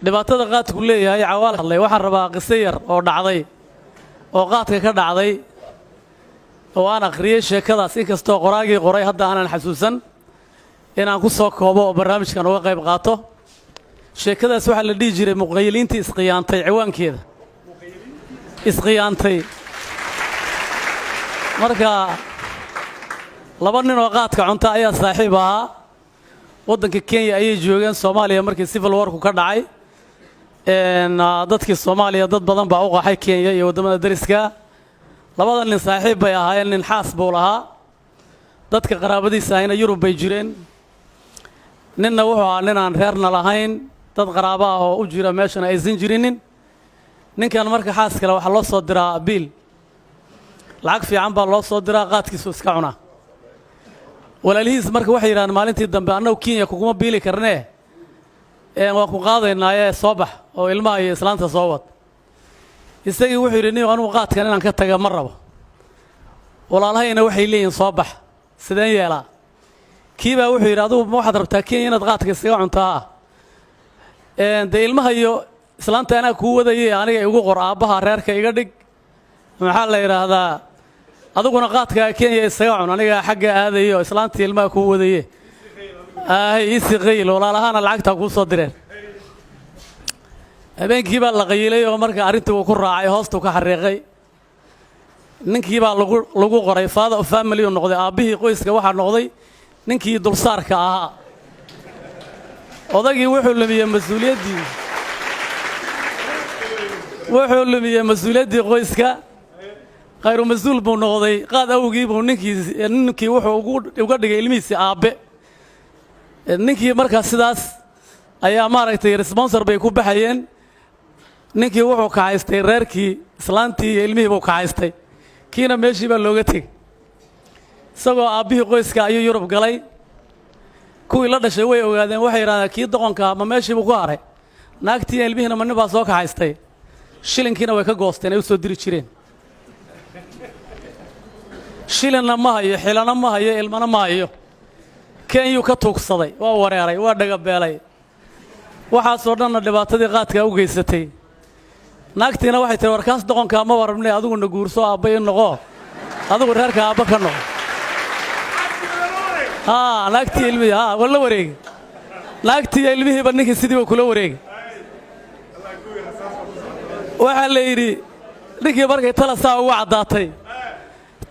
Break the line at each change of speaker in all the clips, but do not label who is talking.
dhibaatada qaadku leeyahay cawaal hadlay waxaan rabaa qiso yar oo dhacday oo qaadka ka dhacday oo aan akhriyay sheekadaas inkastoo qoraagii qoray hadda aanan xasuusan inaan ku soo koobo oo barnaamijkan uga qayb qaato sheekadaas waxaa la dhihi jiray muqayiliintii isqiyaantay ciwaankeeda isqiyaantay marka laba nin oo qaadka cunta ayaa saaxiib ahaa waddanka Kenya ayay joogeen Soomaaliya markii civil war ku ka dhacay dadkii Soomaaliya dad badan baa u qaxay Kenya iyo wadamada dariska labada nin saaxiib bay ahaayeen nin xaas buu lahaa dadka qaraabadiisa ayna Yurub bay jireen ninna wuxuu ahaa nin aan reerna lahayn dad qaraabo ah oo u jira meeshan aysan jirinin ninkan marka xaas kale waxa loo soo diraa biil lacag fiican baa loo soo diraa qaadkiisu iska cunaa walaalihiis marka waxay yiraahdeen maalintii dambe annagu Kenya kuma biili karnee waa ku qaadaynaa soo bax oo ilmaha iyo islaanta soo wad isagii wuxuu yiri nin anu qaadkan inaan ka taga ma rabo walaalahayna waxay leeyihiin soo bax sideen yeelaa kiiba wuxuu yiri adigu ma waxaad rabtaa Kenya inaad qaadka iskaga cuntaa de ilmaha iyo islaanta anaa ku wadayay aniga igu qor aabaha reerka iga dhig maxaa la yiraahdaa adiguna qaadka Kenya isaga cun aniga xagga aadayo islaantii ilmaha ku wadayay isi qayl walaalahana lacagta ku soo direen habeenkii baa la qaylay oo marka arintu uu ku raacay hoostu ka xariiqay ninkii baa lagu qoray father of family oo noqday aabihii qoyska waxa noqday ninkii dulsaarka ahaa odagii wuxuu lumiyay mas'uuliyadii qoyska qayru mas'uul buu noqday qaad awgii buu ninkii wuxuu uga dhigay ilmihiisa aabe ninkii marka sidaas ayaa maaragtay sponsor bay ku baxayeen ninkii wuxuu ka haystay reerkii islaantii iyo ilmihii buu ka haystay kiina meeshii baa looga tegay isagoo aabihii qoyska ayuu Yurub galay kuwii la dhashay way ogaadeen waxay yiraahdeen kii doqonka ma meeshii buu ku haray naagtii ilmihiina ma nin baa soo ka haystay shilinkiina way ka goosteen ay u soo diri jireen shilina ma hayo xilana ma hayo ilmana ma hayo Kenya ka tuugsaday waa wareeray waa dhaga beelay waxa soo dhanna dhibaatadii qaadka u geysatay naagtiina waxay tahay warkaas doqonka ma warabnay adigu na guurso aabay noqo adigu reerka aabba ka noqo naagtii ilmihi wala wareeg naagtii ilmihi ba ninkii sidii kula wareeg waxa la yiri ninkii markay tala saa ugu cadaatay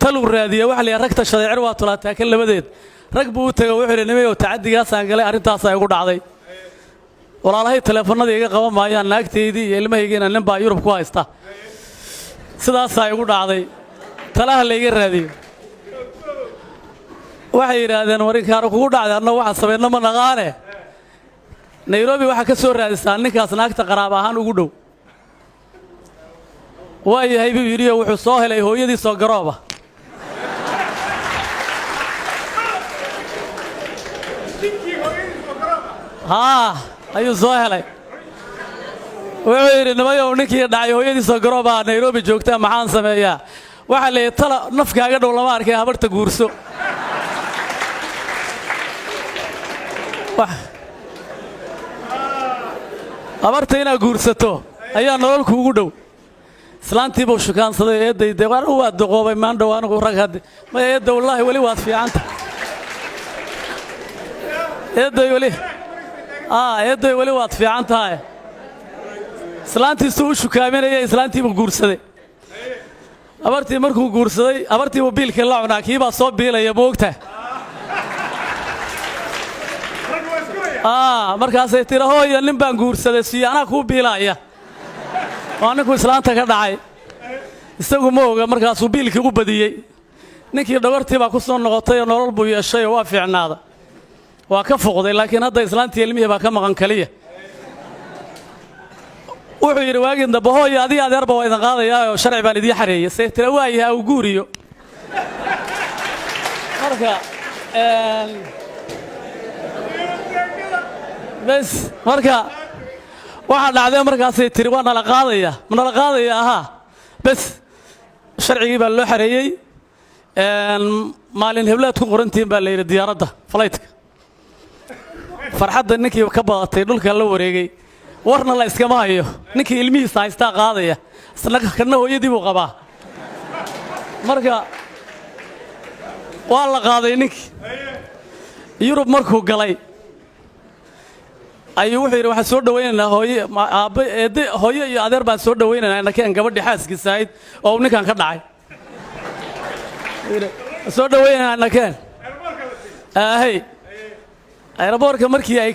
talu raadiya waxa la ragta shadeecir waa tulaataa kan labadeed rag buu u tagay wuxuu nimeeyo tacadigaas aan galay arintaas ay ugu dhacday walaalahay telefoonada iga qaban maayaan naagteedii iyo ilmahaygiina nin baa Yurub ku haysta sidaas ay ugu dhacday talaha la iga raadiyo waxay yiraahdeen warinkaar kugu dhacday anna waxa sameeyna ma naqaane Nairobi waxa ka soo raadisay ninkaas naagta qaraab ahaan ugu dhow waayahay buu yiri wuxuu soo helay hooyadii soo garooba ayuu soo helay wuxuu yiri nimayo ninkii dhacay hooyadii soo garooba Nairobi joogta maxaan sameeyaa waxa la tala nafkaaga dhow lama arkay habarta guurso habarta ina guursato ayaa nolol kuugu dhow islaantii buu shukaansaday eeday waa doqoobay maan dhaw anigu rag had ma eeday wallahi wali waad fiicanta eeday wali waad fiicantahay islaantii soo shukaaminayay islaantii buu guursaday abartii markuu guursaday abartii buu biilkii la cunaa kiiba soo biilaya moogta markaas ay tiri hooyo nin baan guursaday siyaana ku biilaya waa ninku islaanta ka dhacay isagu ma oga markaas uu biilkii u badiyay ninkii dhawartii baa ku soo noqotay nolol buu yeeshay oo waa fiicnaada waa ka foqday laakiin hadda islaantii ilmihii baa ka maqan kaliya wuxuu yiri waagin daba hooyo adii adeerba waa idan qaadayaa oo sharci baan idin xareeyay say tira waayahay uu guuriyo marka bas marka waxa dhacday markaas ay tiri waa nala qaadaya bas sharcigi baa loo xareeyay maalin heblaad ku qorantiin baa la yiri diyaaradda flightka farxadda ninkii ka badatay dhulka la wareegay warna la iskama hayo ninkii ilmihiisa haystaa qaadaya isna kana hooyadii buu qabaa marka waa la qaaday ninkii Yurub markuu galay ayuu wuxuu yiri waxa soo dhaweynaynaa hooyo iyo adeer baan soo dhaweynaynaa nakeen gabadhii xaaskiisa ahayd oo ninkan ka dhacay soo dhaweynaynaa nakeen aeroboorka markii ay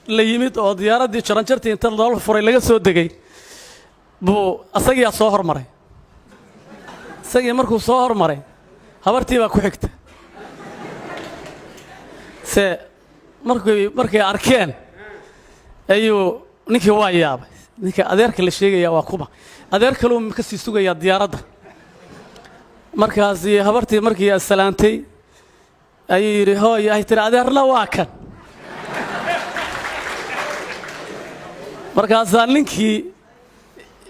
la yimid oo diyaaradii jaranjartii inta loo furay laga soo degay buu asagii soo hormaray asagii markuu soo hormaray habartii baa ku xigta markay arkeen ayuu ninkii waa yaabay ninka adeerka la sheegaya waa kuma adeer kale uu ka sii sugaya diyaaradda markaas habartii markii salaantay ayuu yiri hooyo ay tiri adeerna waa kan markaas ninkii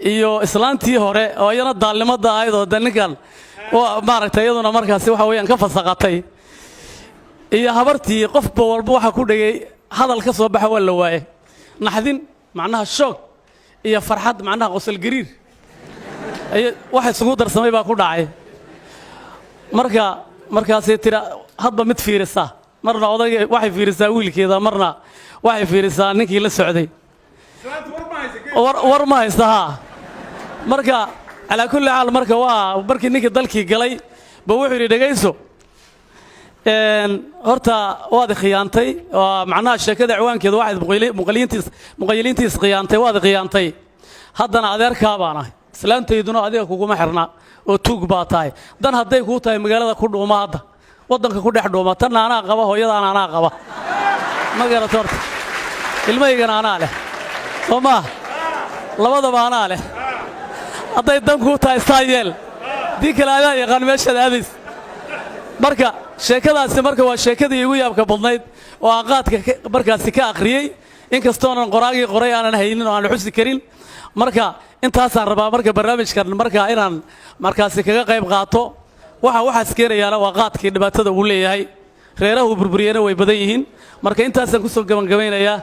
iyo islaantii hore oo ayana daalnimada ahayd oo ninkan maaragtay iyaduna markaas waxa weeyaan ka fasaqatay iyo habartii qofba walba waxa ku dhigay hadal ka soo baxa wala waaye naxdin macnaha shoog iyo farxad macnaha qosol gariir ay waxa isugu darsamay baa ku dhacay markaas tira hadba mid fiirisa marna odayga waxay fiirisaa wiilkeeda marna waxay fiirisaa ninkii la socday war ma haysta marka ala kulli xaal marka waa markii ninkii dalkii galay baa wuxuu yiri dhageyso horta waad khiyaantay macnaha sheekada ciwaankeedu waxay muqayiliintiis khiyaantay waad khiyaantay haddana adeerka baan ahay islaantayduna adiga kuguma xirna oo tuug baa tahay dan haday ku tahay magaalada ku dhuuma hadda wadanka ku dhex dhuuma tan aanaa qaba hooyadaan aanaa qaba magaalada horta ilmaheygana aanaa leh Oma labadaba aanaa leh haday dan ku tahay saayeel dii kale ayaa yaqaan meesha aadis marka sheekadaasi marka waa sheekadii ugu yaabka badnayd oo qaadka markaasi ka akhriyay inkastoo aan qoraagii qoray aanan haynin oo aan xusi karin marka intaas aan rabaa marka barnaamijkan marka inaan markaasi kaga qayb qaato waxa iskeenayana waa qaadkii dhibaatada uu leeyahay reeraha uu burburiyana way badan yihiin marka intaas aan ku soo gabagabaynayaa